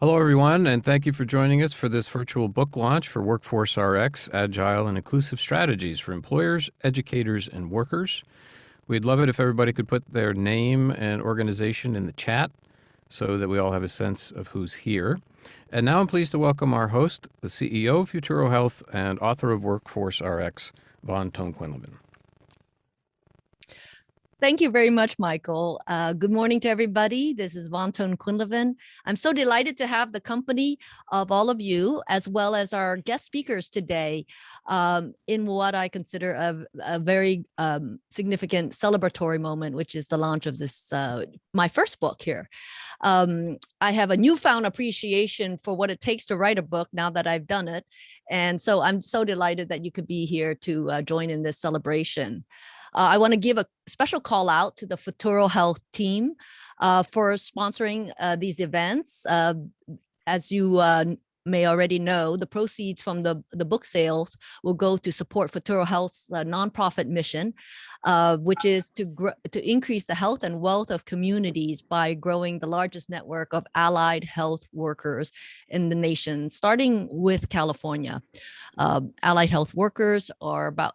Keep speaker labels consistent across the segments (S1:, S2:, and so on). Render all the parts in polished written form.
S1: Hello, everyone, and thank you for joining us for this virtual book launch for WorkforceRx, Agile and Inclusive Strategies for Employers, Educators, and Workers. We'd love it if everybody could put their name and organization in the chat so that we all have a sense of who's here. And now I'm pleased to welcome our host, the CEO of Futuro Health and author of WorkforceRx, Ton-Quinlivan.
S2: Thank you very much, Michael. Good morning to everybody. This is Ton-Quinlivan. I'm so delighted to have the company of all of you, as well as our guest speakers today, in what I consider a very significant celebratory moment, which is the launch of this, my first book here. I have a newfound appreciation for what it takes to write a book now that I've done it. And so I'm so delighted that you could be here to join in this celebration. I want to give a special call out to the Futuro Health team for sponsoring these events. As you may already know, the proceeds from the book sales will go to support Futuro Health's nonprofit mission, which is to increase the health and wealth of communities by growing the largest network of allied health workers in the nation, starting with California. Allied health workers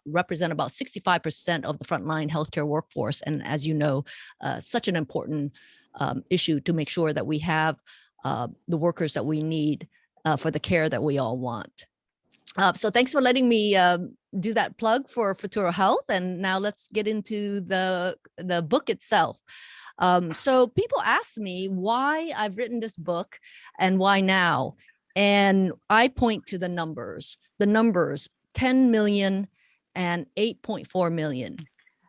S2: represent about 65% of the frontline healthcare workforce, and as you know, such an important issue to make sure that we have the workers that we need for the care that we all want. So thanks for letting me do that plug for Futuro Health. And now let's get into the book itself. So people ask me why I've written this book and why now. And I point to the numbers, 10 million and 8.4 million.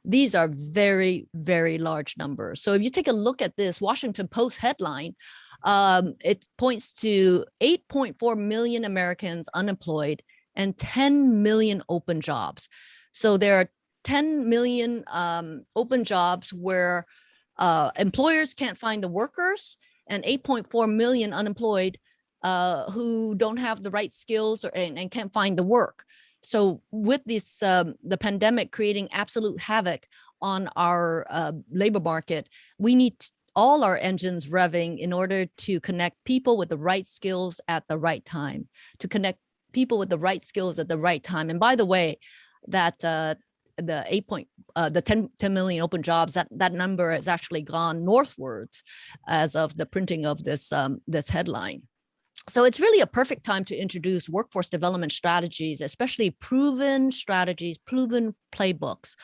S2: These are very, very large numbers. So if you take a look at this Washington Post headline, it points to 8.4 million Americans unemployed and 10 million open jobs. So there are 10 million open jobs where employers can't find the workers, and 8.4 million unemployed who don't have the right skills and can't find the work. So with this, the pandemic creating absolute havoc on our labor market, we need all our engines revving in order to connect people with the right skills at the right time, And by the way, that the 10 million open jobs, that number has actually gone northwards as of the printing of this headline. So it's really a perfect time to introduce workforce development strategies, especially proven strategies, proven playbooks.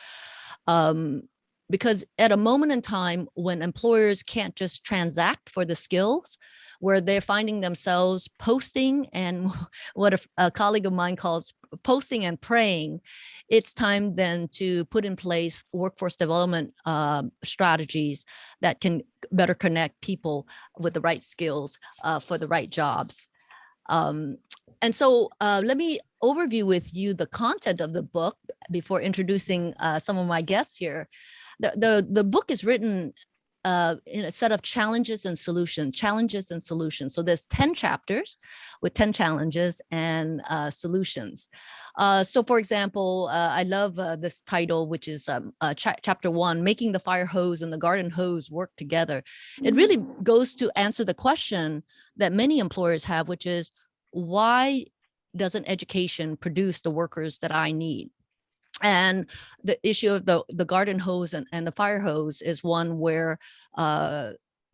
S2: Because at a moment in time when employers can't just transact for the skills, where they're finding themselves posting and what a colleague of mine calls posting and praying, it's time then to put in place workforce development strategies that can better connect people with the right skills for the right jobs. And so let me overview with you the content of the book before introducing some of my guests here. The book is written in a set of challenges and solutions. So there's 10 chapters with 10 challenges and solutions. So for example, I love this title, which is chapter 1, making the fire hose and the garden hose work together. It really goes to answer the question that many employers have, which is, why doesn't education produce the workers that I need? And the issue of the garden hose and the fire hose is one where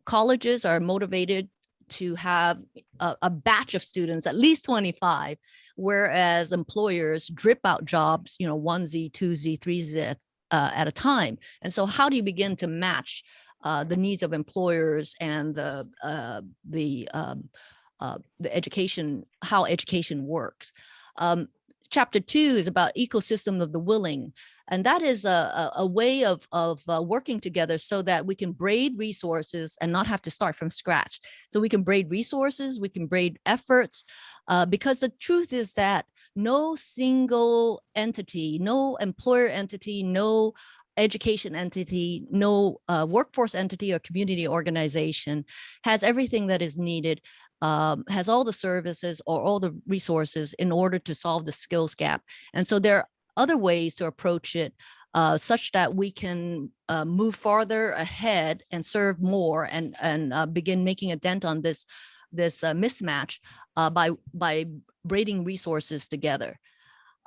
S2: colleges are motivated to have a batch of students, at least 25, whereas employers drip out jobs, 1Z, 2Z, 3Z at a time. And so how do you begin to match the needs of employers and the education, how education works? Chapter 2 is about ecosystem of the willing. And that is a way of working together so that we can braid resources and not have to start from scratch. So we can braid resources, we can braid efforts, because the truth is that no single entity, no employer entity, no education entity, no workforce entity or community organization has everything that is needed, has all the services or all the resources in order to solve the skills gap. And so there are other ways to approach it such that we can move farther ahead and serve more and begin making a dent on this this mismatch by braiding resources together.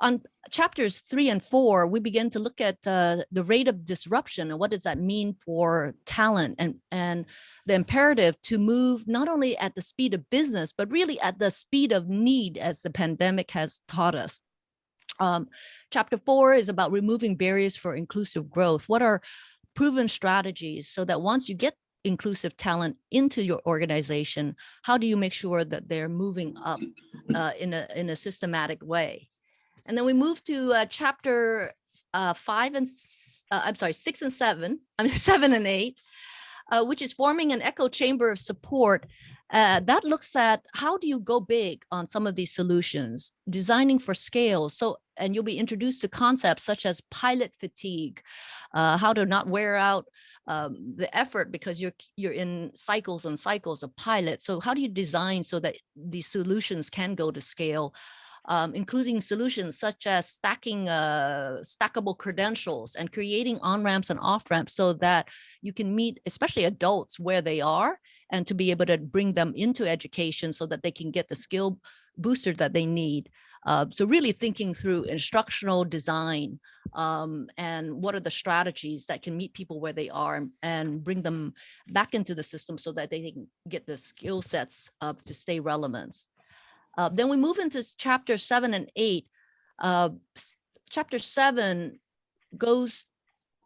S2: On chapters 3 and 4, we begin to look at the rate of disruption and what does that mean for talent and the imperative to move not only at the speed of business, but really at the speed of need, as the pandemic has taught us. Chapter 4 is about removing barriers for inclusive growth. What are proven strategies so that once you get inclusive talent into your organization, how do you make sure that they're moving up in a systematic way? And then we move to chapter 6 and 7, 7 and 8, which is forming an echo chamber of support. That looks at how do you go big on some of these solutions, designing for scale. And you'll be introduced to concepts such as pilot fatigue, how to not wear out the effort because you're in cycles and cycles of pilot. So how do you design so that these solutions can go to scale? Including solutions such as stacking stackable credentials and creating on-ramps and off-ramps so that you can meet, especially adults, where they are, and to be able to bring them into education so that they can get the skill booster that they need. So really thinking through instructional design and what are the strategies that can meet people where they are and bring them back into the system so that they can get the skill sets to stay relevant. Then we move into chapter 7 and 8. Chapter 7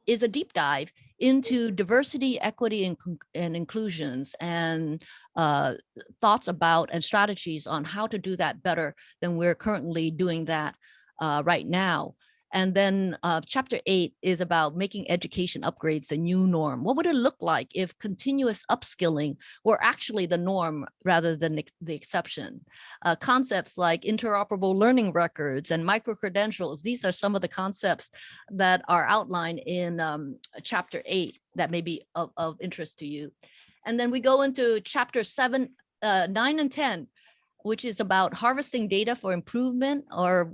S2: is a deep dive into diversity, equity, and inclusions, and thoughts about and strategies on how to do that better than we're currently doing that right now. And then chapter 8 is about making education upgrades the new norm. What would it look like if continuous upskilling were actually the norm rather than the exception? Concepts like interoperable learning records and micro-credentials, these are some of the concepts that are outlined in chapter 8 that may be of interest to you. And then we go into chapter 7, 9, and 10, which is about harvesting data for improvement, or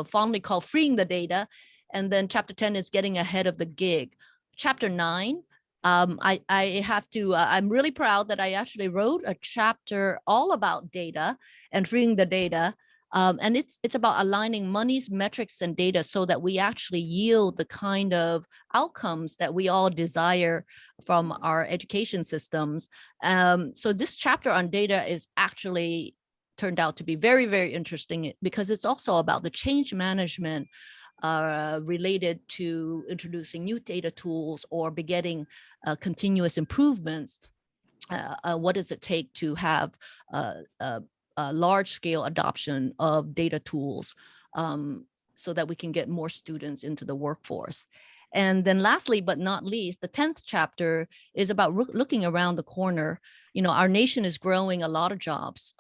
S2: fondly called freeing the data. And then chapter 10 is getting ahead of the gig. Chapter 9, I'm really proud that I actually wrote a chapter all about data and freeing the data. And it's about aligning monies, metrics, and data so that we actually yield the kind of outcomes that we all desire from our education systems. So this chapter on data is actually turned out to be very, very interesting because it's also about the change management related to introducing new data tools or begetting continuous improvements. What does it take to have a large scale adoption of data tools so that we can get more students into the workforce? And then lastly, but not least, the 10th chapter is about looking around the corner. You know, our nation is growing a lot of jobs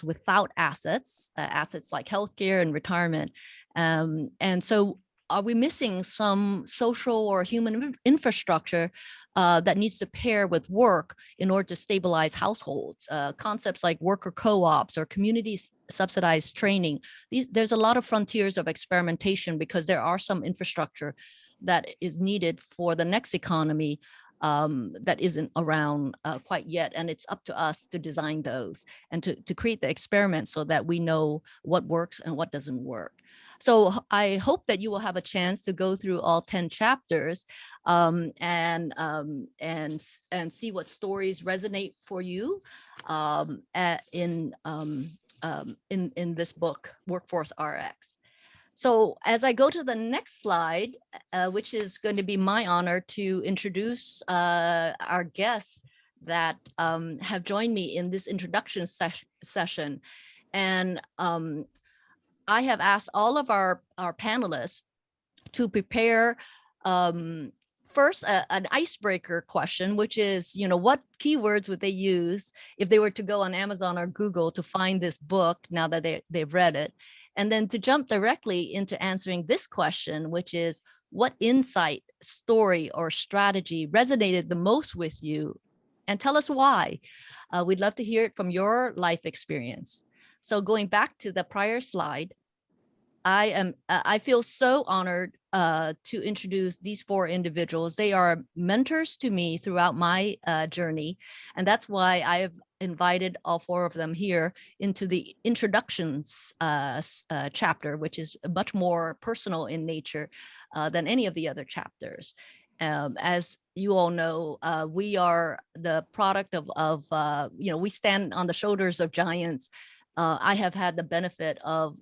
S2: without assets like healthcare and retirement. And so are we missing some social or human infrastructure that needs to pair with work in order to stabilize households? Concepts like worker co-ops or community subsidized training. There's a lot of frontiers of experimentation because there are some infrastructure that is needed for the next economy that isn't around quite yet. And it's up to us to design those and to create the experiments so that we know what works and what doesn't work. So I hope that you will have a chance to go through all 10 chapters and see what stories resonate for you in this book, WorkforceRx. So as I go to the next slide, which is going to be my honor to introduce our guests that have joined me in this introduction session. And I have asked all of our panelists to prepare first an icebreaker question, which is, you know, what keywords would they use if they were to go on Amazon or Google to find this book now that they've read it? And then to jump directly into answering this question, which is what insight, story, or strategy resonated the most with you, and tell us why. We'd love to hear it from your life experience. So going back to the prior slide, I feel so honored to introduce these 4 individuals. They are mentors to me throughout my journey, and that's why invited all four of them here into the introductions chapter, which is much more personal in nature than any of the other chapters. As you all know, we are the product of we stand on the shoulders of giants. I have had the benefit of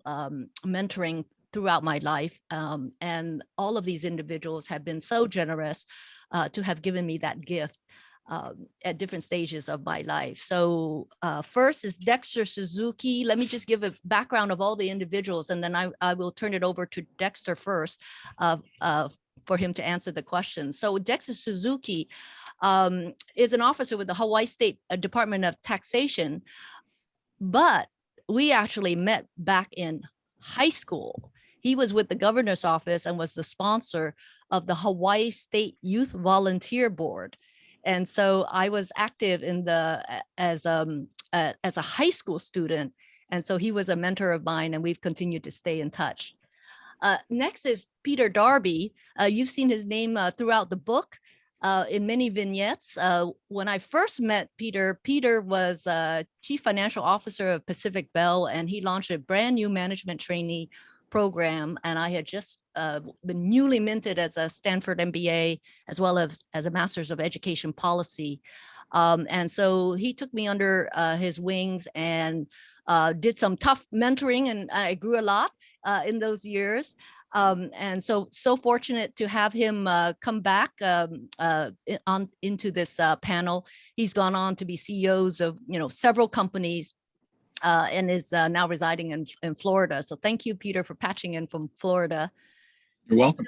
S2: mentoring throughout my life, and all of these individuals have been so generous to have given me that gift at different stages of my life. So first is Dexter Suzuki. Let me just give a background of all the individuals, and then I will turn it over to Dexter first for him to answer the question. So Dexter Suzuki is an officer with the Hawaii State Department of Taxation, but we actually met back in high school. He was with the governor's office and was the sponsor of the Hawaii State Youth Volunteer Board. And so I was active in as a high school student. And so he was a mentor of mine, and we've continued to stay in touch. Next is Peter Darbee. You've seen his name throughout the book in many vignettes. When I first met Peter, Peter was Chief Financial Officer of Pacific Bell, and he launched a brand new management trainee program. And I had just been newly minted as a Stanford MBA, as well as a Master's of Education Policy. And so he took me under his wings and did some tough mentoring, and I grew a lot in those years. And so fortunate to have him come back into this panel. He's gone on to be CEOs of several companies, and is now residing in Florida. So thank you, Peter, for patching in from Florida.
S3: You're welcome.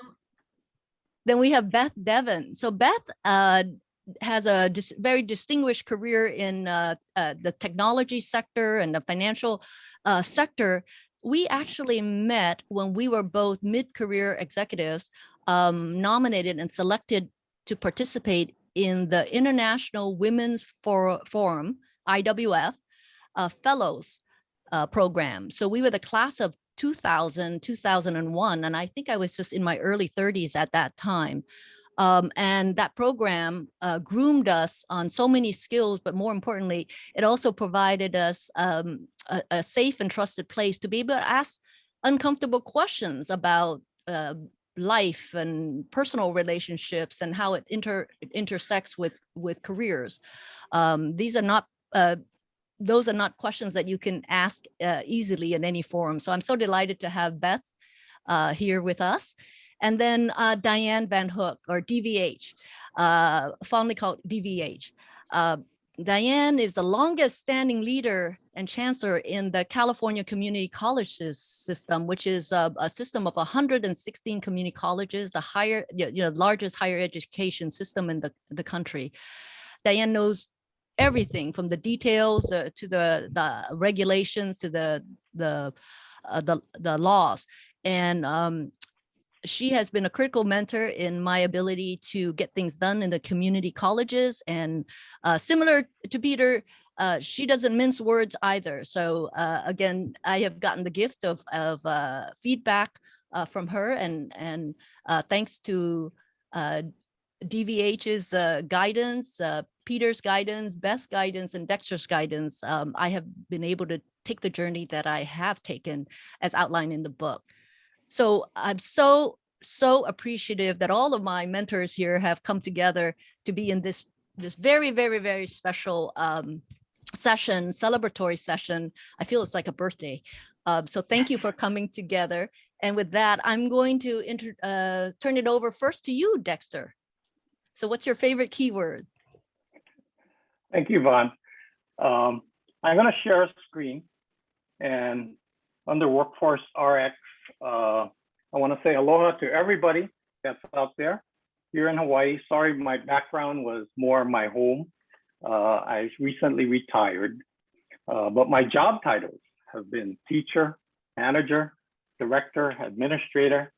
S2: Then we have Beth Devin. So Beth has a very distinguished career in the technology sector and the financial sector. We actually met when we were both mid-career executives, nominated and selected to participate in the International Women's Forum, IWF, fellows program. So we were the class of 2000, 2001, and I think I was just in my early 30s at that time. And that program groomed us on so many skills, but more importantly, it also provided us a safe and trusted place to be able to ask uncomfortable questions about life and personal relationships and how it intersects with careers. Those are not questions that you can ask easily in any forum. So I'm so delighted to have Beth here with us. And then Dianne Van Hook, or DVH, fondly called DVH. Dianne is the longest standing leader and chancellor in the California Community Colleges system, which is a system of 116 community colleges, the largest higher education system in the country. Dianne knows everything from the details to the regulations to the laws. And she has been a critical mentor in my ability to get things done in the community colleges. And similar to Peter, she doesn't mince words either. So again, I have gotten the gift of feedback from her, and thanks to DVH's guidance, Peter's guidance, Beth's guidance, and Dexter's guidance, I have been able to take the journey that I have taken as outlined in the book. So I'm so appreciative that all of my mentors here have come together to be in this very, very, very special session, celebratory session. I feel it's like a birthday. So thank you for coming together. And with that, I'm going to turn it over first to you, Dexter. So what's your favorite keyword?
S4: Thank you, Vaughn. I'm going to share a screen, and under WorkforceRx, I want to say aloha to everybody that's out there here in Hawaii. Sorry, my background was more my home. I recently retired, but my job titles have been teacher, manager, director, administrator,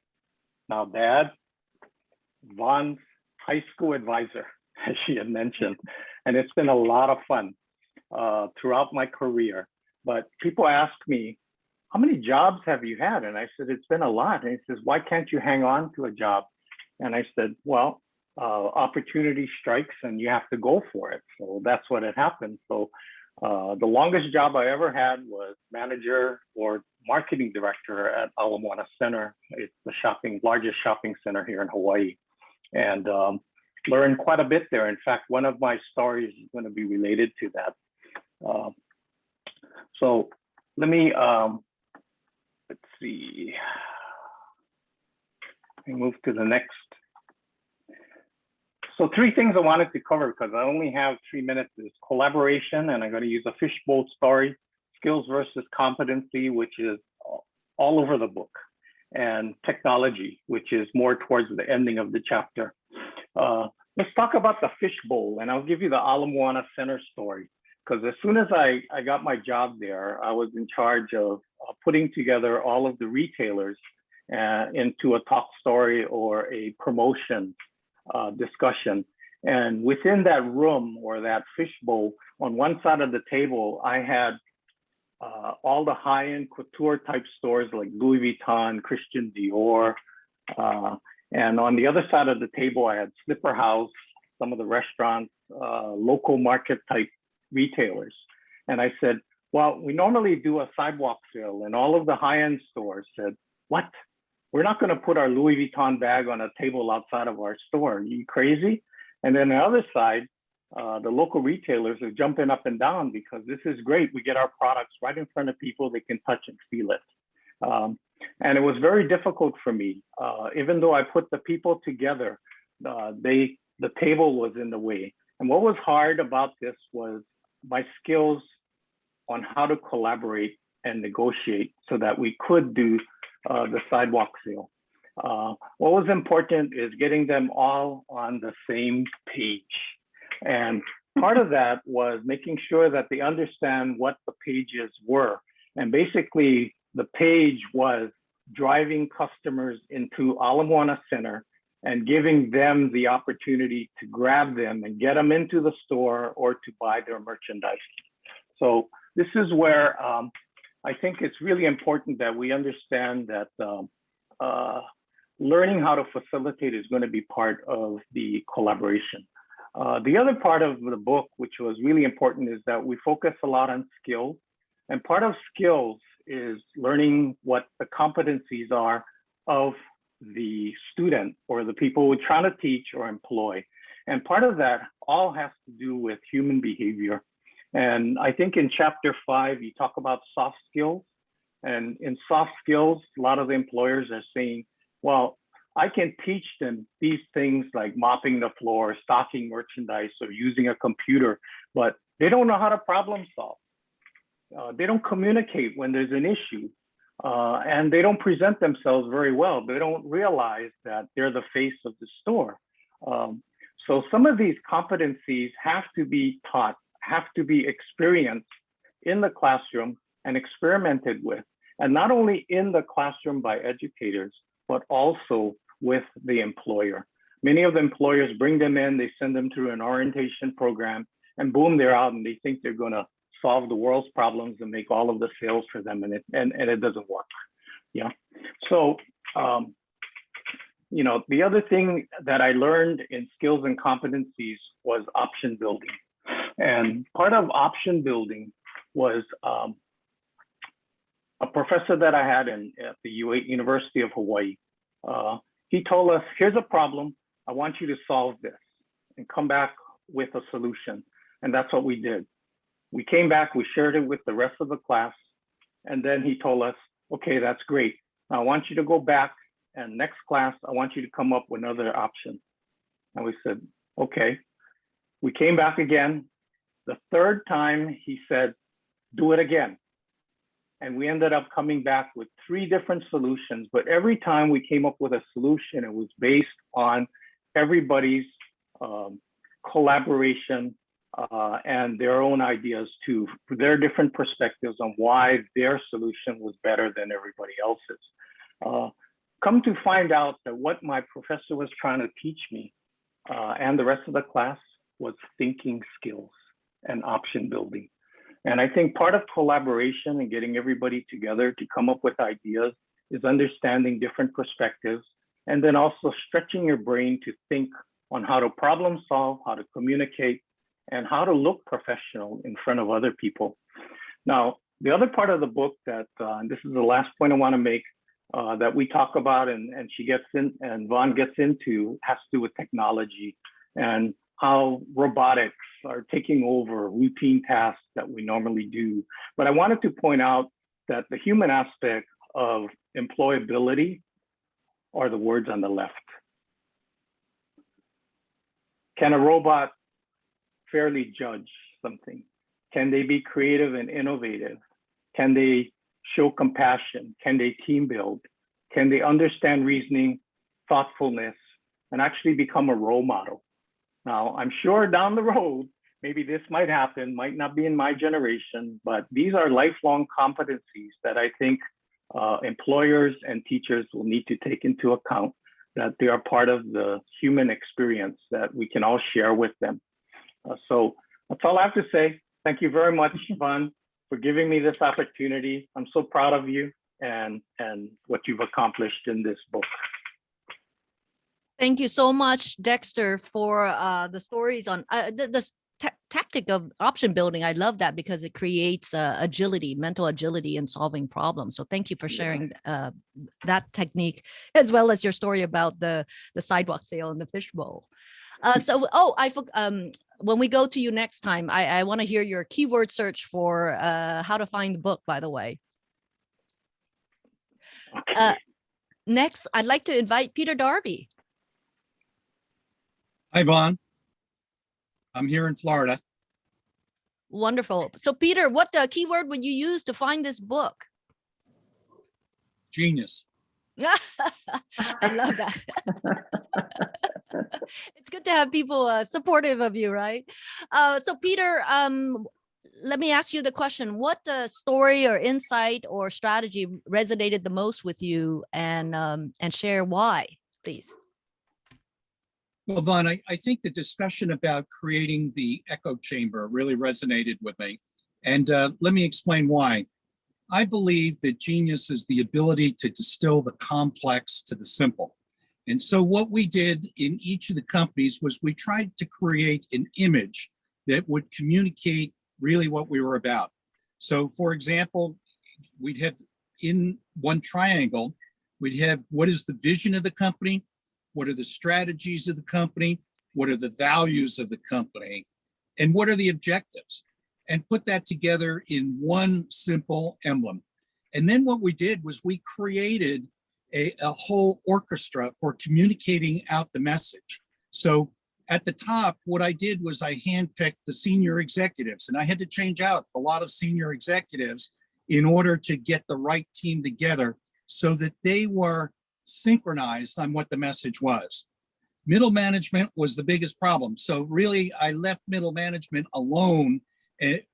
S4: now dad, Vaughn's high school advisor, as she had mentioned. And it's been a lot of fun throughout my career. But people ask me, how many jobs have you had? And I said, it's been a lot. And he says, why can't you hang on to a job? And I said, well, opportunity strikes and you have to go for it. So that's what had happened. So The longest job I ever had was manager or marketing director at Ala Moana Center. It's the largest shopping center here in Hawaii, and learned quite a bit there. In fact, one of my stories is going to be related to that. So let me, let's see. Let me move to the next. So 3 things I wanted to cover because I only have 3 minutes is collaboration, and I'm going to use a fishbowl story, skills versus competency, which is all over the book, and technology, which is more towards the ending of the chapter. Let's talk about the fishbowl, and I'll give you the Ala Moana Center story. Because as soon as I got my job there, I was in charge of putting together all of the retailers into a talk story or a promotion discussion. And within that room or that fishbowl, on one side of the table, I had all the high-end couture type stores like Louis Vuitton, Christian Dior. And on the other side of the table, I had Slipper House, some of the restaurants, local market type retailers. And I said, well, we normally do a sidewalk sale, and all of the high-end stores said, what? We're not going to put our Louis Vuitton bag on a table outside of our store. Are you crazy? And then the other side, the local retailers are jumping up and down because this is great. We get our products right in front of people. They can touch and feel it. And it was very difficult for me. Even though I put the people together, the table was in the way. And what was hard about this was my skills on how to collaborate and negotiate so that we could do the sidewalk sale. What was important is getting them all on the same page. And part of that was making sure that they understand what the pages were. And basically, the page was driving customers into Ala Moana Center and giving them the opportunity to grab them and get them into the store or to buy their merchandise. So this is where I think it's really important that we understand that learning how to facilitate is going to be part of the collaboration. The other part of the book, which was really important, is that we focus a lot on skills. And part of skills is learning what the competencies are of the student or the people we're trying to teach or employ. And part of that all has to do with human behavior. And I think in chapter 5, you talk about soft skills. And in soft skills, a lot of the employers are saying, well, I can teach them these things like mopping the floor, stocking merchandise, or using a computer, but they don't know how to problem solve. They don't communicate when there's an issue, and they don't present themselves very well. They don't realize that they're the face of the store. So some of these competencies have to be taught, have to be experienced in the classroom and experimented with, and not only in the classroom by educators, but also with the employer. Many of the employers bring them in, they send them through an orientation program, and boom, they're out and they think they're gonna solve the world's problems and make all of the sales for them, and it doesn't work. Yeah. So, you know, the other thing that I learned in skills and competencies was option building. And part of option building was a professor that I had at the University of Hawaii. He told us, here's a problem. I want you to solve this and come back with a solution. And that's what we did. We came back, we shared it with the rest of the class. And then he told us, okay, that's great. Now I want you to go back, and next class, I want you to come up with another option. And we said, okay. We came back again. The third time he said, do it again. And we ended up coming back with 3 different solutions, but every time we came up with a solution, it was based on everybody's collaboration and their own ideas too, their different perspectives on why their solution was better than everybody else's. Come to find out that what my professor was trying to teach me and the rest of the class was thinking skills and option building. And I think part of collaboration and getting everybody together to come up with ideas is understanding different perspectives, and then also stretching your brain to think on how to problem solve, how to communicate, and how to look professional in front of other people. Now, the other part of the book that, and this is the last point I want to make, that we talk about and she gets in and Vaughn gets into, has to do with technology and how robotics are taking over routine tasks that we normally do. But I wanted to point out that the human aspect of employability are the words on the left. Can a robot fairly judge something? Can they be creative and innovative? Can they show compassion? Can they team build? Can they understand reasoning, thoughtfulness, and actually become a role model? Now, I'm sure down the road, maybe this might happen, might not be in my generation, but these are lifelong competencies that I think employers and teachers will need to take into account, that they are part of the human experience that we can all share with them. So that's all I have to say. Thank you very much, Vaughn, for giving me this opportunity. I'm so proud of you and what you've accomplished in this book.
S2: Thank you so much, Dexter, for the stories on the tactic of option building. I love that because it creates agility, mental agility in solving problems. So thank you for sharing that technique, as well as your story about the sidewalk sale and the fishbowl. When we go to you next time, I want to hear your keyword search for how to find the book, by the way.
S4: Okay.
S2: Next, I'd like to invite Peter Darbee.
S3: Hi, Vaughn. I'm here in Florida.
S2: Wonderful. So Peter, what keyword would you use to find this book?
S3: Genius.
S2: I love that. It's good to have people supportive of you, right? So Peter, let me ask you the question. What story or insight or strategy resonated the most with you, and share why, please?
S3: Well, Vaughn, I think the discussion about creating the echo chamber really resonated with me. And let me explain why. I believe that genius is the ability to distill the complex to the simple. And so what we did in each of the companies was we tried to create an image that would communicate really what we were about. So for example, we'd have in one triangle, we'd have what is the vision of the company, what are the strategies of the company, what are the values of the company, and what are the objectives, and put that together in one simple emblem. And then what we did was we created a whole orchestra for communicating out the message. So at the top, what I did was I handpicked the senior executives, and I had to change out a lot of senior executives in order to get the right team together so that they were synchronized on what the message was. Middle management was the biggest problem. So really, I left middle management alone in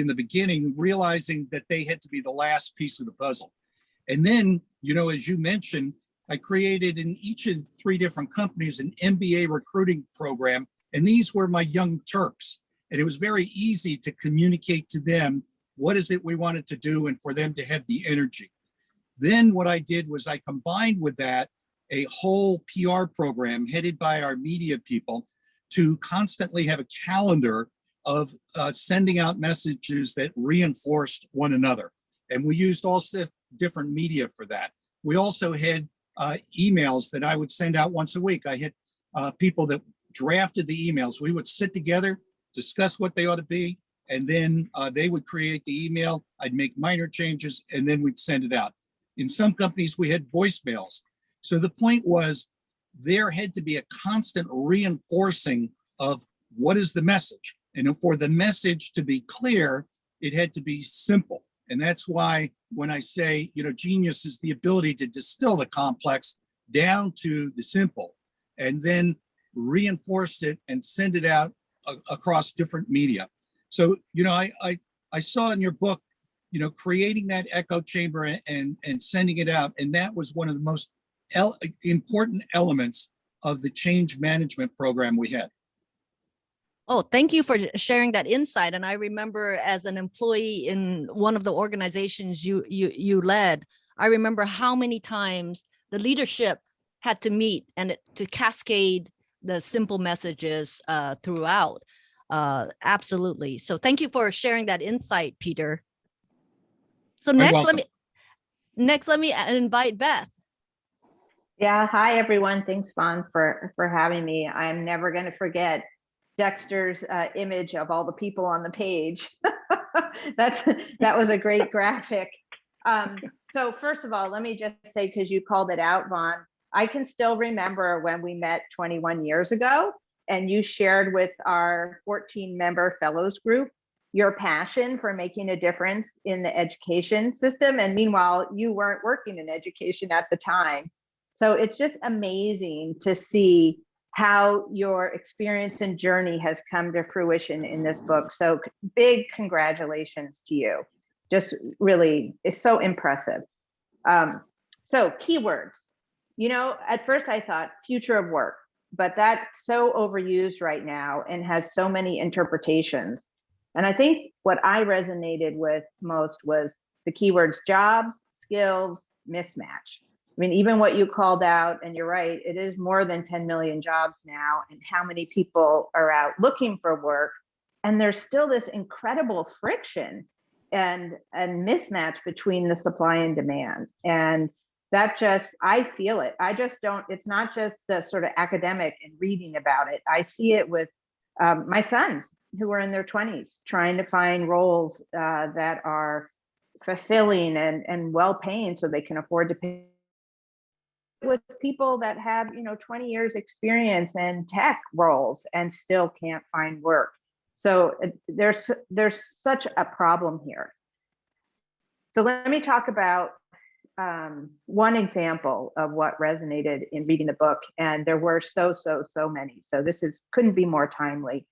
S3: the beginning, realizing that they had to be the last piece of the puzzle. And then, you know, as you mentioned, I created in each of 3 different companies an MBA recruiting program, and these were my young Turks. And it was very easy to communicate to them what is it we wanted to do and for them to have the energy. Then what I did was I combined with that a whole PR program headed by our media people to constantly have a calendar of sending out messages that reinforced one another. And we used also different media for that. We also had emails that I would send out once a week. I had people that drafted the emails. We would sit together, discuss what they ought to be, and then they would create the email. I'd make minor changes, and then we'd send it out. In some companies, we had voicemails. So the point was there had to be a constant reinforcing of what is the message. And for the message to be clear, it had to be simple. And that's why when I say, you know, genius is the ability to distill the complex down to the simple and then reinforce it and send it out across different media. So, you know, I saw in your book, you know, creating that echo chamber and sending it out. And that was one of the most important elements of the change management program we had.
S2: Oh, thank you for sharing that insight. And I remember as an employee in one of the organizations you led, I remember how many times the leadership had to meet and to cascade the simple messages throughout. Absolutely. So thank you for sharing that insight, Peter. So
S3: You're
S2: next,
S3: welcome.
S2: let me invite Beth.
S5: Yeah, hi everyone. Thanks, Vaughn, for having me. I'm never going to forget Dexter's image of all the people on the page. That was a great graphic. So first of all, let me just say, because you called it out, Vaughn, I can still remember when we met 21 years ago, and you shared with our 14-member fellows group your passion for making a difference in the education system. And meanwhile, you weren't working in education at the time. So it's just amazing to see how your experience and journey has come to fruition in this book. So big congratulations to you. Just really, it's so impressive. So keywords, you know, at first I thought future of work, but that's so overused right now and has so many interpretations. And I think what I resonated with most was the keywords jobs, skills, mismatch. I mean, even what you called out, and you're right, it is more than 10 million jobs now, and how many people are out looking for work. And there's still this incredible friction and mismatch between the supply and demand. And that just, I feel it. I just don't, it's not just the sort of academic and reading about it. I see it with my sons who are in their 20s trying to find roles that are fulfilling and well-paying so they can afford to pay, with people that have, you know, 20 years experience in tech roles and still can't find work. So there's such a problem here. So let me talk about one example of what resonated in reading the book, and there were so many. So this couldn't be more timely.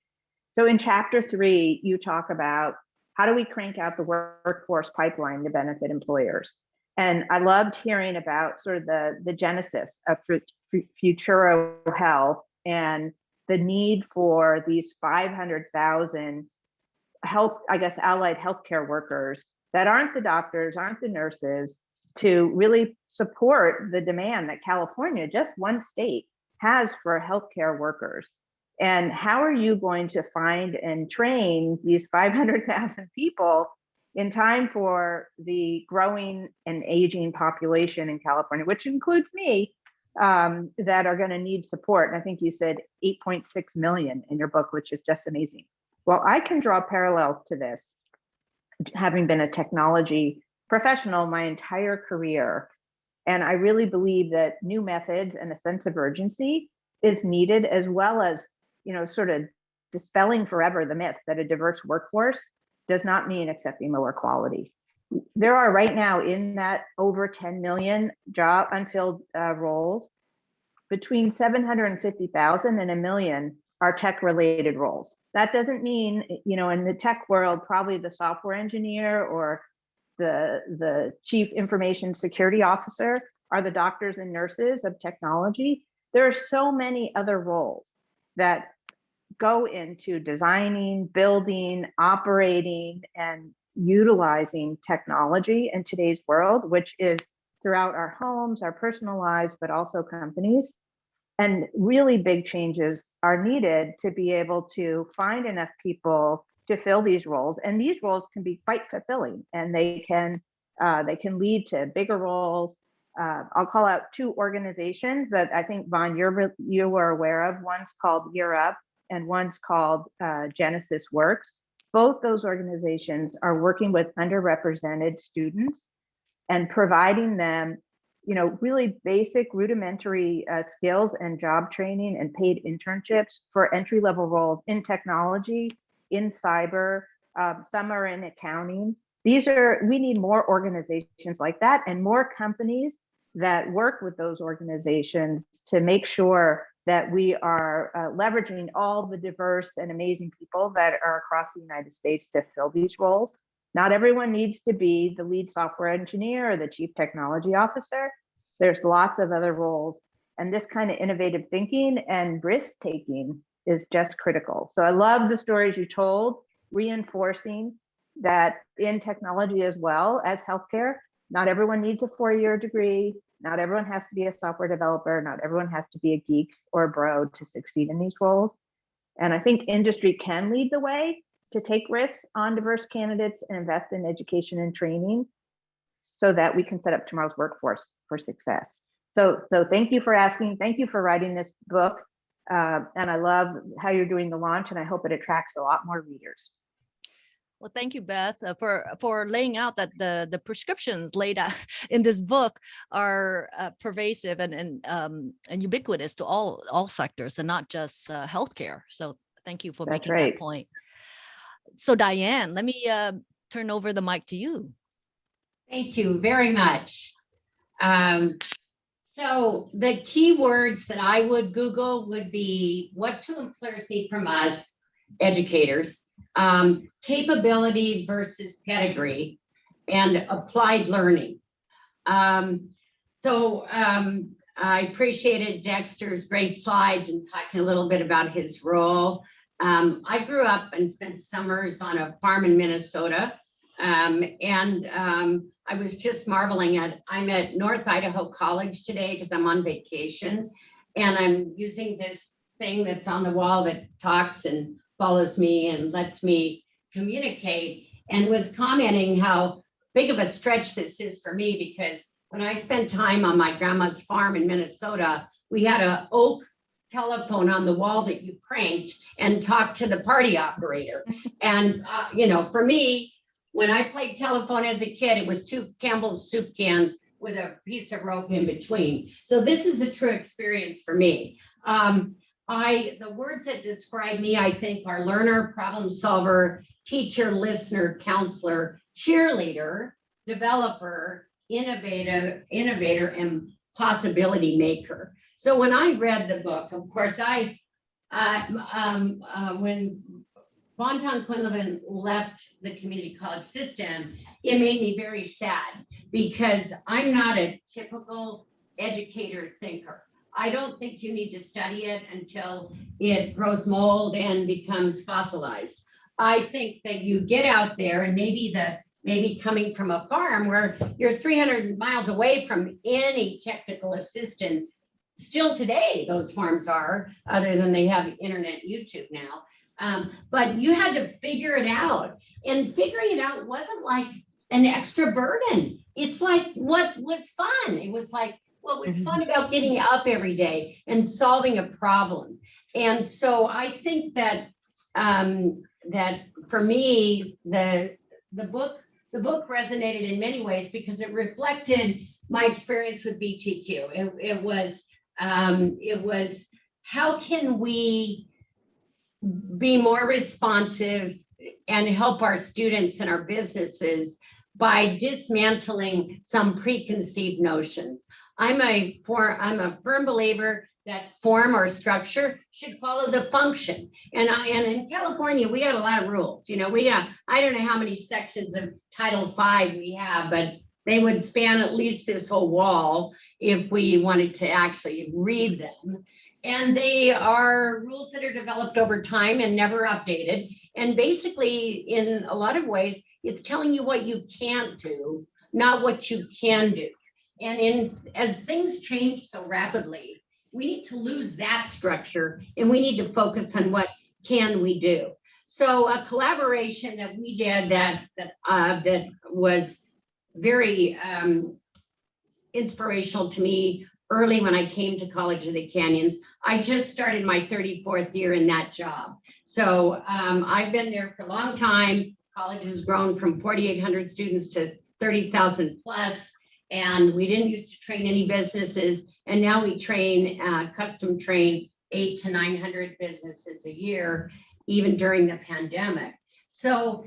S5: So in chapter 3, you talk about how do we crank out the workforce pipeline to benefit employers. And I loved hearing about sort of the genesis of Futuro Health and the need for these 500,000 allied healthcare workers that aren't the doctors, aren't the nurses, to really support the demand that California, just one state, has for healthcare workers. And how are you going to find and train these 500,000 people in time for the growing and aging population in California, which includes me, that are going to need support? And I think you said 8.6 million in your book, which is just amazing. Well, I can draw parallels to this, having been a technology professional my entire career. And I really believe that new methods and a sense of urgency is needed, as well as, you know, sort of dispelling forever the myth that a diverse workforce does not mean accepting lower quality. There are right now in that over 10 million job unfilled roles, between 750,000 and 1 million are tech related roles. That doesn't mean, you know, in the tech world, probably the software engineer or the chief information security officer are the doctors and nurses of technology. There are so many other roles that go into designing, building, operating, and utilizing technology in today's world, which is throughout our homes, our personal lives, but also companies. And really big changes are needed to be able to find enough people to fill these roles. And these roles can be quite fulfilling, and they can lead to bigger roles. I'll call out 2 organizations that I think, Vaughn, you were aware of. One's called Year Up and one's called Genesis Works. Both those organizations are working with underrepresented students and providing them, you know, really basic rudimentary skills and job training and paid internships for entry-level roles in technology, in cyber, some are in accounting. We need more organizations like that, and more companies that work with those organizations to make sure that we are leveraging all the diverse and amazing people that are across the United States to fill these roles. Not everyone needs to be the lead software engineer or the chief technology officer. There's lots of other roles, and this kind of innovative thinking and risk taking is just critical. So I love the stories you told, reinforcing that in technology as well as healthcare, not everyone needs a 4-year degree. Not everyone has to be a software developer. Not everyone has to be a geek or a bro to succeed in these roles. And I think industry can lead the way to take risks on diverse candidates and invest in education and training so that we can set up tomorrow's workforce for success. So thank you for asking. Thank you for writing this book. And I love how you're doing the launch, and I hope it attracts a lot more readers.
S2: Well, thank you, Beth, for laying out that the prescriptions laid out in this book are pervasive and ubiquitous to all sectors, and not just healthcare. So thank you for
S5: That's
S2: making
S5: right.
S2: that point. So Dianne, let me turn over the mic to you.
S6: Thank you very much. So the keywords that I would Google would be what do employers need from us, educators, capability versus pedigree, and applied learning. I appreciated Dexter's great slides and talking a little bit about his role. I grew up and spent summers on a farm in Minnesota. I was just marveling I'm at North Idaho College today because I'm on vacation, and I'm using this thing that's on the wall that talks and follows me and lets me communicate, and was commenting how big of a stretch this is for me, because when I spent time on my grandma's farm in Minnesota, we had an oak telephone on the wall that you cranked and talked to the party operator. And, for me, when I played telephone as a kid, it was 2 Campbell's soup cans with a piece of rope in between. So this is a true experience for me. The words that describe me, I think, are learner, problem solver, teacher, listener, counselor, cheerleader, developer, innovator, and possibility maker. So when I read the book, of course, when Ton-Quinlivan left the community college system, it made me very sad, because I'm not a typical educator thinker. I don't think you need to study it until it grows mold and becomes fossilized. I think that you get out there, and maybe coming from a farm where you're 300 miles away from any technical assistance, still today those farms are, other than they have internet, YouTube now. But you had to figure it out, and figuring it out wasn't like an extra burden. It's like what was fun. It was like what was fun about getting up every day and solving a problem. And so I think that that for me, the book resonated in many ways because it reflected my experience with BTQ. It was how can we be more responsive and help our students and our businesses by dismantling some preconceived notions. I'm a firm believer that form or structure should follow the function. And in California, we got a lot of rules. I don't know how many sections of Title V we have, but they would span at least this whole wall if we wanted to actually read them. And they are rules that are developed over time and never updated. And basically, in a lot of ways, it's telling you what you can't do, not what you can do. And as things change so rapidly, we need to lose that structure, and we need to focus on what can we do. So a collaboration that we did that was very inspirational to me early when I came to College of the Canyons. I just started my 34th year in that job. So I've been there for a long time. College has grown from 4,800 students to 30,000 plus. And we didn't used to train any businesses. And now we custom train 800 to 900 businesses a year, even during the pandemic. So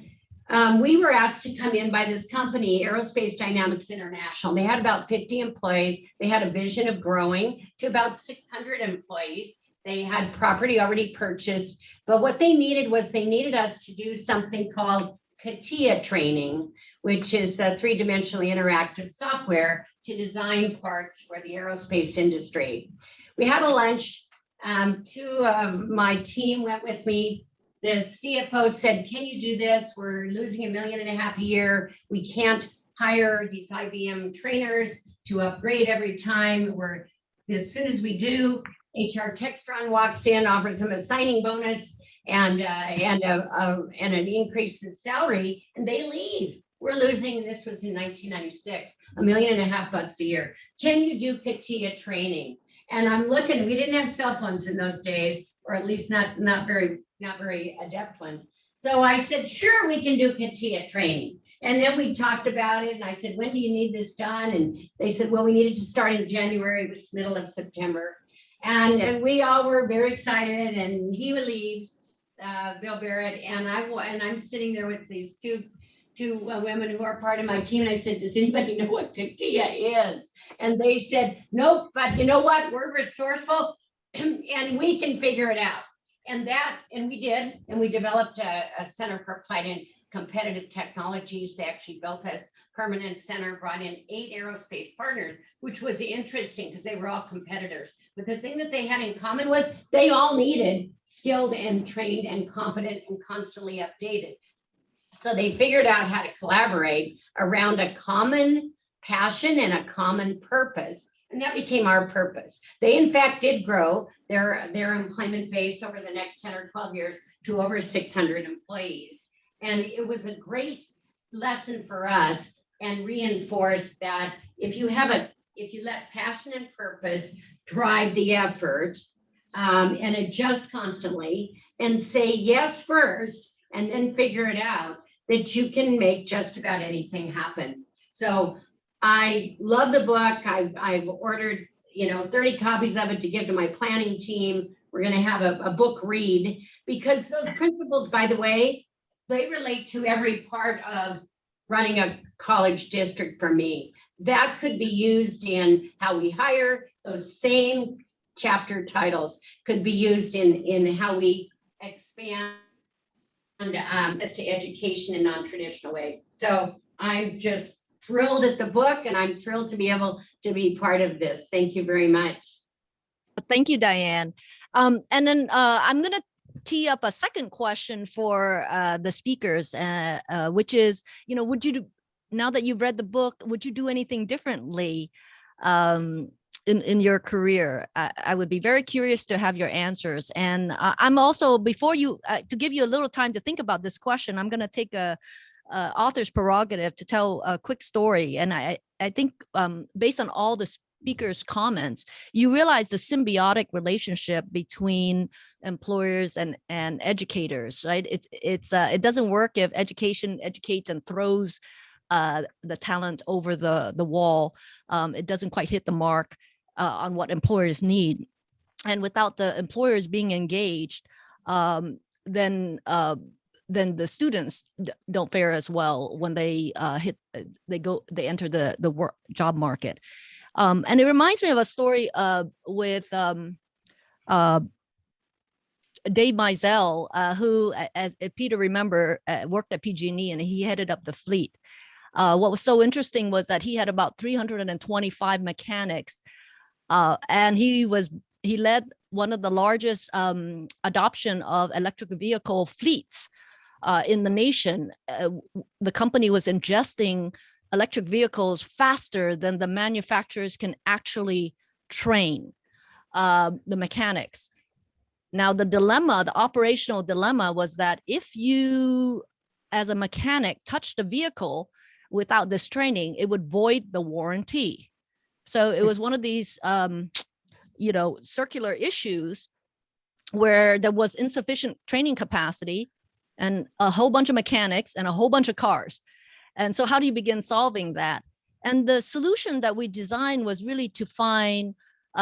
S6: we were asked to come in by this company, Aerospace Dynamics International. They had about 50 employees. They had a vision of growing to about 600 employees. They had property already purchased, but what they needed was us to do something called CATIA training, which is a 3-dimensionally interactive software to design parts for the aerospace industry. We had a lunch. 2 of my team went with me. The CFO said, "Can you do this? We're losing $1.5 million a year. We can't hire these IBM trainers to upgrade every time. As soon as we do, HR Textron walks in, offers them a signing bonus, and an increase in salary, and they leave. We're losing, and this was in 1996, $1.5 million a year. Can you do CATIA training? And I'm looking, we didn't have cell phones in those days, or at least not very adept ones. So I said, sure, we can do CATIA training. And then we talked about it, and I said, when do you need this done? And they said, well, we needed to start in January. It was middle of September. And we all were very excited, and he leaves, Bill Barrett, and I'm sitting there with these two women who are part of my team. And I said, does anybody know what CATIA is? And they said, nope, but you know what? We're resourceful and we can figure it out. And we did, and we developed a Center for Applied and Competitive Technologies. They actually built a permanent center, brought in 8 aerospace partners, which was interesting because they were all competitors. But the thing that they had in common was they all needed skilled and trained and competent and constantly updated. So they figured out how to collaborate around a common passion and a common purpose. And that became our purpose. They, in fact, did grow their employment base over the next 10 or 12 years to over 600 employees. And it was a great lesson for us and reinforced that if you let passion and purpose drive the effort and adjust constantly and say yes first and then figure it out, that you can make just about anything happen. So I love the book. I've ordered 30 copies of it to give to my planning team. We're going to have a book read, because those principles, by the way, they relate to every part of running a college district for me. That could be used in how we hire. Those same chapter titles could be used in how we expand as to education in non-traditional ways. So I'm just thrilled at the book, and I'm thrilled to be able to be part of this. Thank you very much.
S2: Thank you, Dianne. And then I'm going to tee up a second question for the speakers, which is, would you, now that you've read the book, would you do anything differently in your career? I would be very curious to have your answers. And I'm also, before you, to give you a little time to think about this question, I'm going to take a author's prerogative to tell a quick story. And I think based on all the speakers' comments, you realize the symbiotic relationship between employers and educators, right? It doesn't work if education educates and throws the talent over the wall. It doesn't quite hit the mark on what employers need. And without the employers being engaged, then the students don't fare as well when they enter the work job market. And it reminds me of a story with Dave Mizell, who, as Peter remember, worked at PG&E, and he headed up the fleet. What was so interesting was that he had about 325 mechanics, and he led one of the largest adoption of electric vehicle fleets in the nation. The company was ingesting electric vehicles faster than the manufacturers can actually train the mechanics. Now, the operational dilemma was that if you, as a mechanic, touch the vehicle without this training, it would void the warranty. So it was one of these, circular issues where there was insufficient training capacity and a whole bunch of mechanics and a whole bunch of cars. And so how do you begin solving that? And the solution that we designed was really to find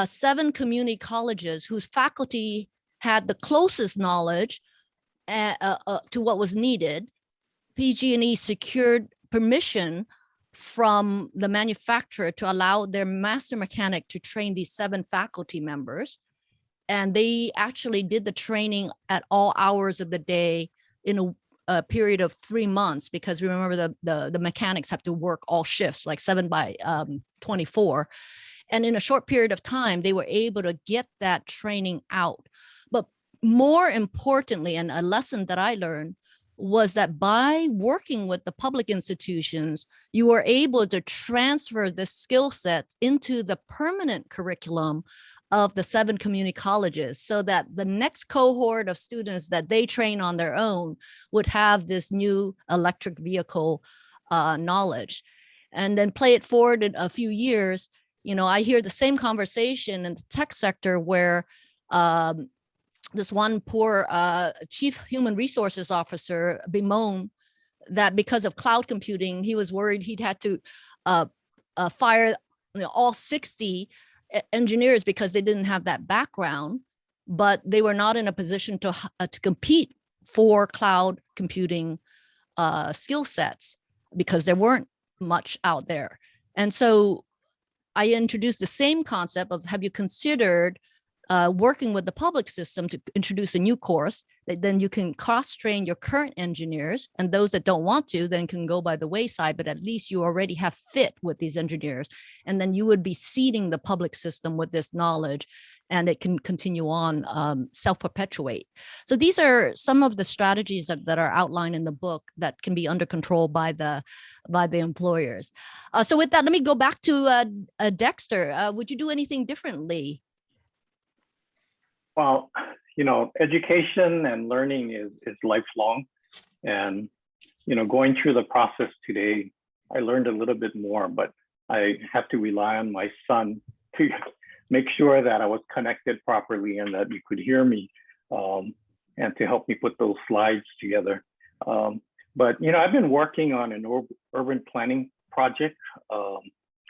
S2: 7 community colleges whose faculty had the closest knowledge to what was needed. PG&E secured permission from the manufacturer to allow their master mechanic to train these 7 faculty members. And they actually did the training at all hours of the day in a period of 3 months, because remember the mechanics have to work all shifts, like 7 by 24. And in a short period of time, they were able to get that training out. But more importantly, and a lesson that I learned, was that by working with the public institutions, you were able to transfer the skill sets into the permanent curriculum of the 7 community colleges so that the next cohort of students that they train on their own would have this new electric vehicle knowledge. And then play it forward in a few years, I hear the same conversation in the tech sector where this one poor chief human resources officer bemoaned that because of cloud computing, he was worried he'd had to fire all 60 engineers because they didn't have that background, but they were not in a position to compete for cloud computing skill sets because there weren't much out there. And so I introduced the same concept of, have you considered working with the public system to introduce a new course that then you can cross-train your current engineers, and those that don't want to then can go by the wayside, but at least you already have fit with these engineers. And then you would be seeding the public system with this knowledge, and it can continue on, self-perpetuate. So these are some of the strategies that are outlined in the book that can be under control by the employers. So with that, let me go back to Dexter. Would you do anything differently?
S4: Well, education and learning is lifelong. And, going through the process today, I learned a little bit more, but I have to rely on my son to make sure that I was connected properly and that you could hear me, and to help me put those slides together. But, I've been working on an urban planning project,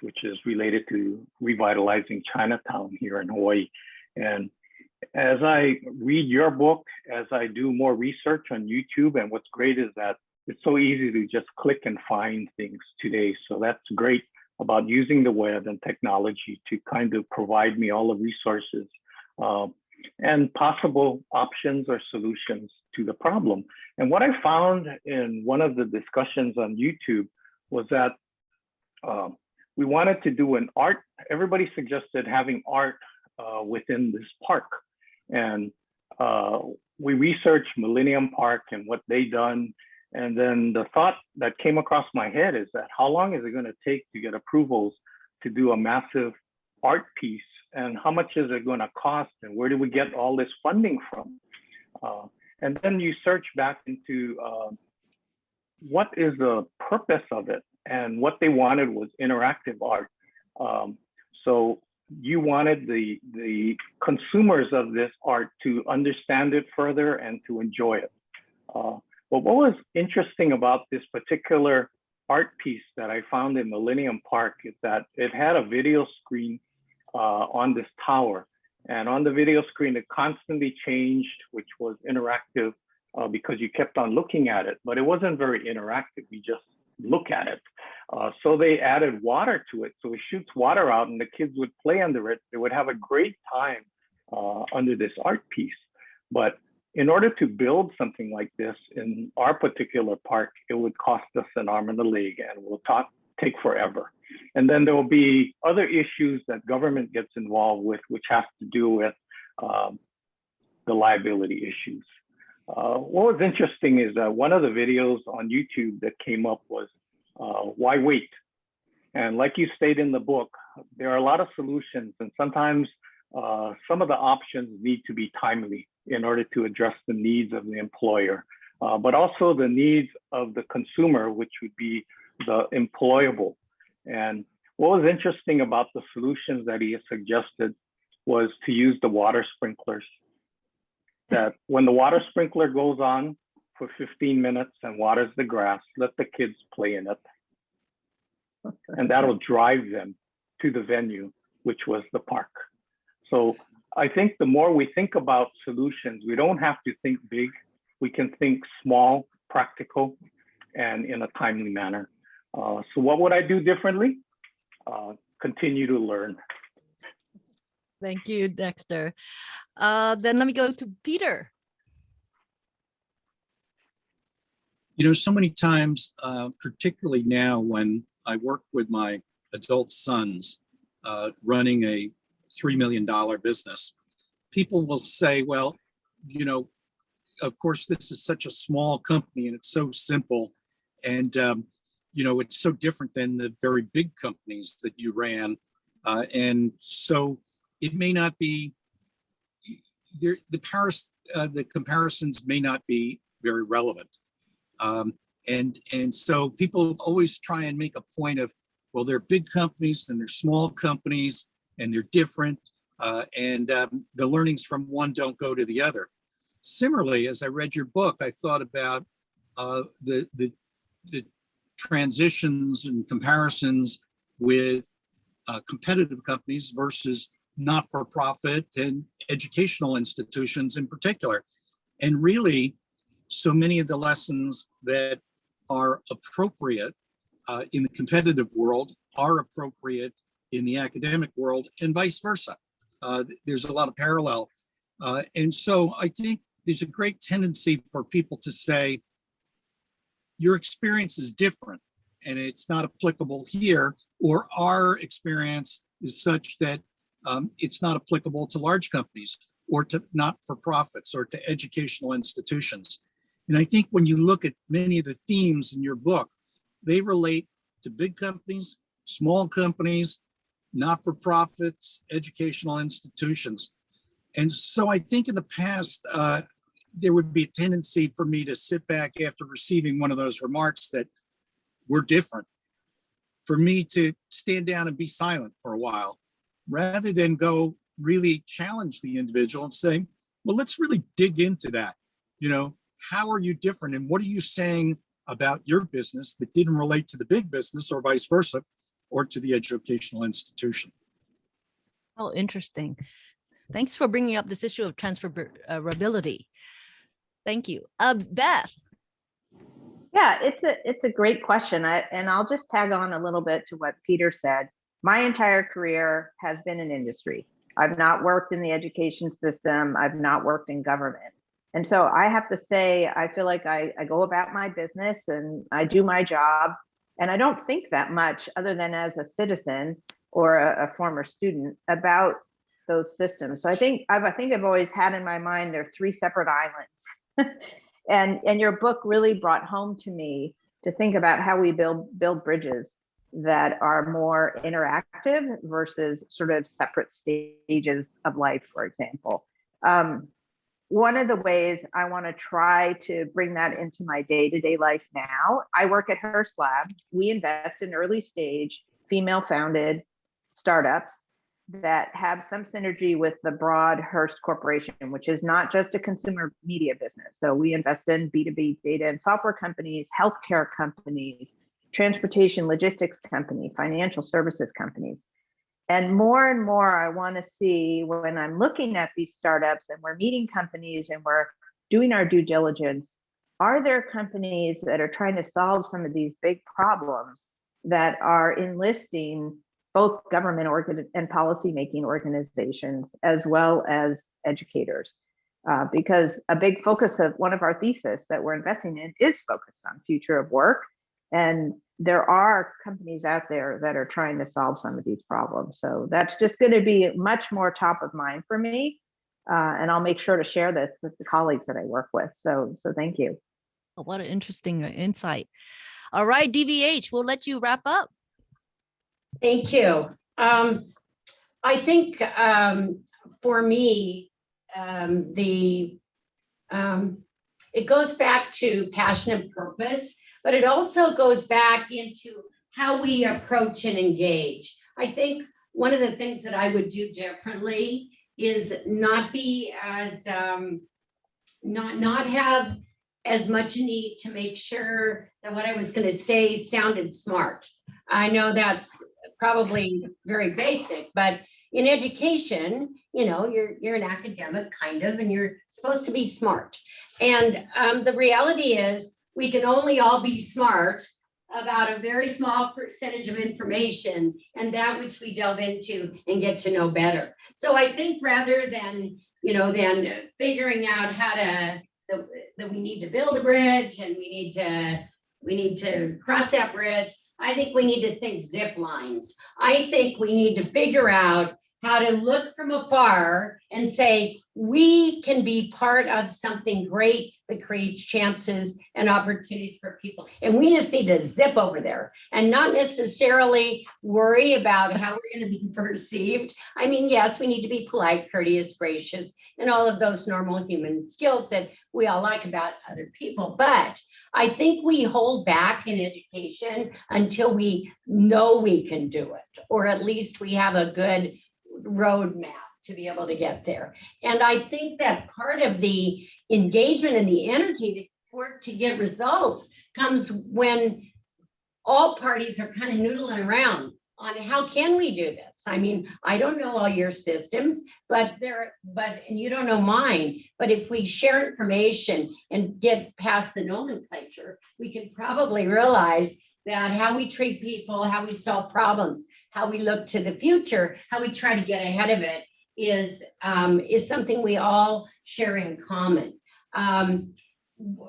S4: which is related to revitalizing Chinatown here in Hawaii. And as I read your book, as I do more research on YouTube, and what's great is that it's so easy to just click and find things today. So that's great about using the web and technology to kind of provide me all the resources and possible options or solutions to the problem. And what I found in one of the discussions on YouTube was that we wanted to do an art. Everybody suggested having art within this park. And we researched Millennium Park and what they done. And then the thought that came across my head is that how long is it going to take to get approvals to do a massive art piece? And how much is it going to cost? And where do we get all this funding from? And then you search back into what is the purpose of it? And what they wanted was interactive art. So you wanted the consumers of this art to understand it further and to enjoy it. But what was interesting about this particular art piece that I found in Millennium Park is that it had a video screen on this tower. And on the video screen, it constantly changed, which was interactive because you kept on looking at it, but it wasn't very interactive. You just look at it. So they added water to it. So it shoots water out and the kids would play under it. They would have a great time under this art piece. But in order to build something like this in our particular park, it would cost us an arm and a leg and will take forever. And then there will be other issues that government gets involved with, which has to do with the liability issues. What was interesting is that one of the videos on YouTube that came up was, why wait? And like you state in the book, there are a lot of solutions, and sometimes some of the options need to be timely in order to address the needs of the employer, but also the needs of the consumer, which would be the employable. And what was interesting about the solutions that he suggested was to use the water sprinklers. That when the water sprinkler goes on for 15 minutes and waters the grass, let the kids play in it. And that'll drive them to the venue, which was the park. So I think the more we think about solutions, we don't have to think big. We can think small, practical, and in a timely manner. So what would I do differently? Continue to learn.
S2: Thank you, Dexter. Then let me go to Peter.
S3: So many times, particularly now when I work with my adult sons running a $3 million business, people will say, well, of course, this is such a small company and it's so simple. And, it's so different than the very big companies that you ran. And so it may not be there. The comparisons may not be very relevant. And so people always try and make a point of, well, they're big companies and they're small companies and they're different. The learnings from one don't go to the other. Similarly, as I read your book, I thought about the transitions and comparisons with competitive companies versus not-for-profit and educational institutions in particular. And really, so many of the lessons that are appropriate in the competitive world are appropriate in the academic world and vice versa. There's a lot of parallel. And so I think there's a great tendency for people to say, your experience is different and it's not applicable here, or our experience is such that it's not applicable to large companies or to not-for-profits or to educational institutions. And I think when you look at many of the themes in your book, they relate to big companies, small companies, not-for-profits, educational institutions. And so I think in the past, there would be a tendency for me to sit back after receiving one of those remarks that we're different, for me to stand down and be silent for a while, rather than go really challenge the individual and say, well, let's really dig into that. You know, how are you different? And what are you saying about your business that didn't relate to the big business or vice versa, or to the educational institution?
S2: Oh, interesting. Thanks for bringing up this issue of transferability. Thank you. Beth.
S5: Yeah, it's a great question. And I'll just tag on a little bit to what Peter said. My entire career has been in industry. I've not worked in the education system. I've not worked in government. And so I have to say, I feel like I go about my business and I do my job. And I don't think that much, other than as a citizen or a former student, about those systems. So I think I've always had in my mind, there are three separate islands. And your book really brought home to me to think about how we build bridges that are more interactive versus sort of separate stages of life, for example. One of the ways I want to try to bring that into my day-to-day life now, I work at HEARSTLAB. We invest in early stage, female-founded startups that have some synergy with the broad Hearst Corporation, which is not just a consumer media business. So we invest in B2B data and software companies, healthcare companies, transportation logistics company, financial services companies. And more, I want to see, when I'm looking at these startups and we're meeting companies and we're doing our due diligence, are there companies that are trying to solve some of these big problems that are enlisting both government and policymaking organizations as well as educators? Because a big focus of one of our thesis that we're investing in is focused on future of work. And there are companies out there that are trying to solve some of these problems. So that's just going to be much more top of mind for me. And I'll make sure to share this with the colleagues that I work with. So thank you.
S2: Oh, what an interesting insight. All right, DVH, we'll let you wrap up.
S6: Thank you. I think for me, it goes back to passion and purpose, but it also goes back into how we approach and engage. I think one of the things that I would do differently is not be as, not have as much need to make sure that what I was going to say sounded smart. I know that's probably very basic, but in education, you know, you're an academic kind of, and you're supposed to be smart. And the reality is we can only all be smart about a very small percentage of information, and that which we delve into and get to know better. So I think rather than, you know, then figuring out how to, that we need to build a bridge and we need to cross that bridge, I think we need to think zip lines. I think we need to figure out how to look from afar and say, we can be part of something great that creates chances and opportunities for people. And we just need to zip over there and not necessarily worry about how we're going to be perceived. I mean, yes, we need to be polite, courteous, gracious, and all of those normal human skills that we all like about other people. But I think we hold back in education until we know we can do it, or at least we have a good roadmap to be able to get there. And I think that part of the engagement and the energy to work to get results comes when all parties are kind of noodling around on how can we do this. I mean, I don't know all your systems, and you don't know mine, but if we share information and get past the nomenclature, we can probably realize that how we treat people, how we solve problems, how we look to the future, how we try to get ahead of it is something we all share in common.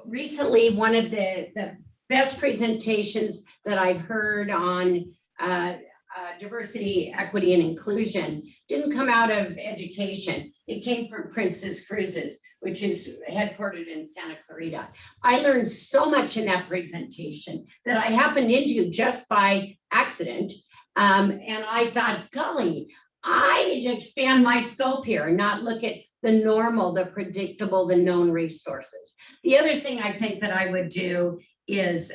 S6: Recently, one of the best presentations that I've heard on diversity, equity, and inclusion didn't come out of education. It came from Princess Cruises, which is headquartered in Santa Clarita. I learned so much in that presentation that I happened into just by accident. And I thought, golly, I need to expand my scope here and not look at the normal, the predictable, the known resources. The other thing I think that I would do is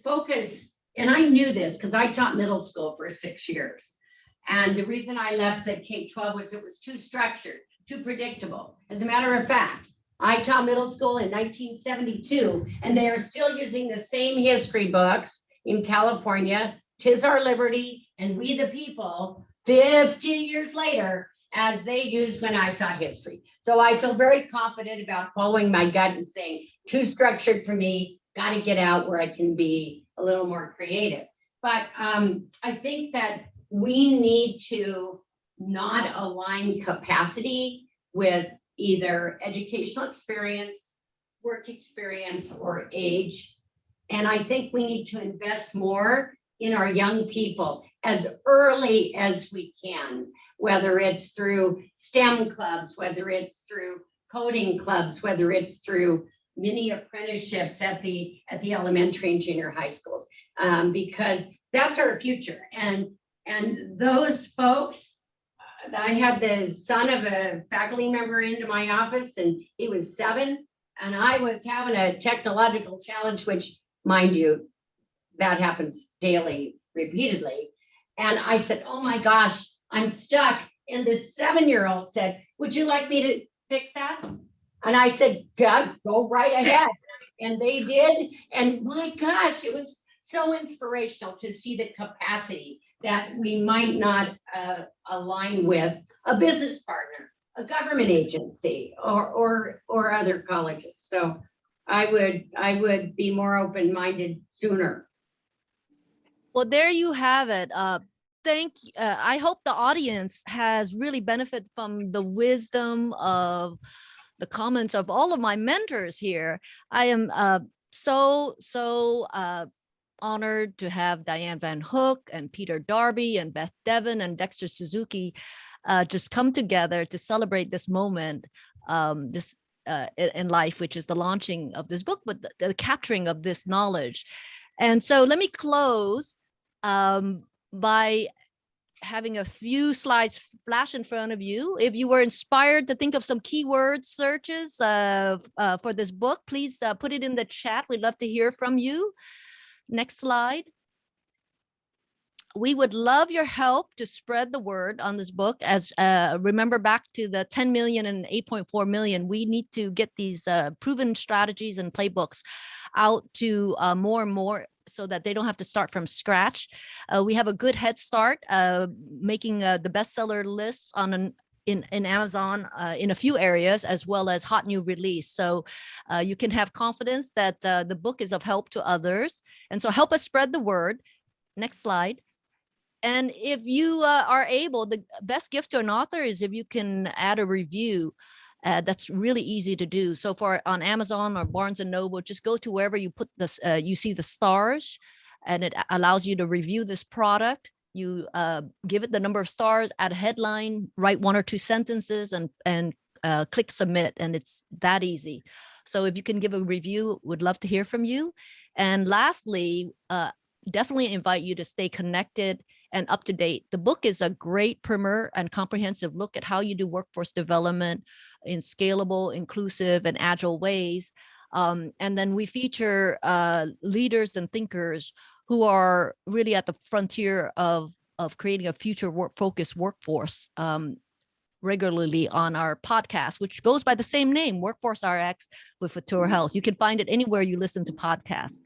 S6: focus, and I knew this because I taught middle school for 6 years. And the reason I left the K-12 was it was too structured, too predictable. As a matter of fact, I taught middle school in 1972, and they are still using the same history books in California, 'Tis Our Liberty and We the People, 50 years later, as they used when I taught history. So I feel very confident about following my gut and saying, too structured for me, got to get out where I can be a little more creative. But I think that we need to not align capacity with either educational experience, work experience, or age. And I think we need to invest more in our young people as early as we can, whether it's through STEM clubs, whether it's through coding clubs, whether it's through mini apprenticeships at the elementary and junior high schools, because that's our future. And those folks, I had the son of a faculty member into my office, and he was 7, and I was having a technological challenge, which, mind you, that happens daily, repeatedly. And I said, oh my gosh, I'm stuck. And this 7-year-old said, would you like me to fix that? And I said, God, go right ahead. And they did. And my gosh, it was so inspirational to see the capacity that we might not align with a business partner, a government agency, or other colleges. So I would be more open-minded sooner.
S2: Well, there you have it. I hope the audience has really benefited from the wisdom of the comments of all of my mentors here. I am so honored to have Dianne Van Hook and Peter Darbee and Beth Devin and Dexter Suzuki just come together to celebrate this moment in life, which is the launching of this book, but the capturing of this knowledge. And so let me close by having a few slides flash in front of you. If you were inspired to think of some keyword searches for this book, please put it in the chat. We'd love to hear from you. Next slide. We would love your help to spread the word on this book. As remember back to the 10 million and 8.4 million, we need to get these proven strategies and playbooks out to more and more, so that they don't have to start from scratch. We have a good head start making the bestseller lists on in Amazon in a few areas, as well as hot new release. So you can have confidence that the book is of help to others. And so help us spread the word. Next slide. And if you are able, the best gift to an author is if you can add a review. That's really easy to do. So on Amazon or Barnes and Noble, just go to wherever you put this, you see the stars, and it allows you to review this product. You give it the number of stars, add a headline, write 1 or 2 sentences, and click submit, and it's that easy. So if you can give a review, would love to hear from you. And lastly, definitely invite you to stay connected and up to date. The book is a great primer and comprehensive look at how you do workforce development in scalable, inclusive, and agile ways. And then we feature leaders and thinkers who are really at the frontier of creating a future focused workforce regularly on our podcast, which goes by the same name, WorkforceRx with Futuro Health. You can find it anywhere you listen to podcasts.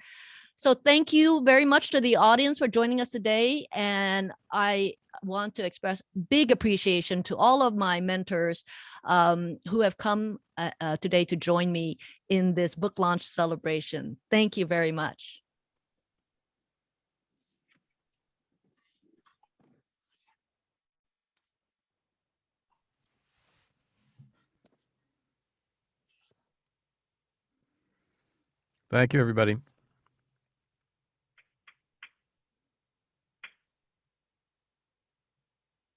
S2: So thank you very much to the audience for joining us today. And I want to express big appreciation to all of my mentors who have come today to join me in this book launch celebration. Thank you very much.
S1: Thank you, everybody.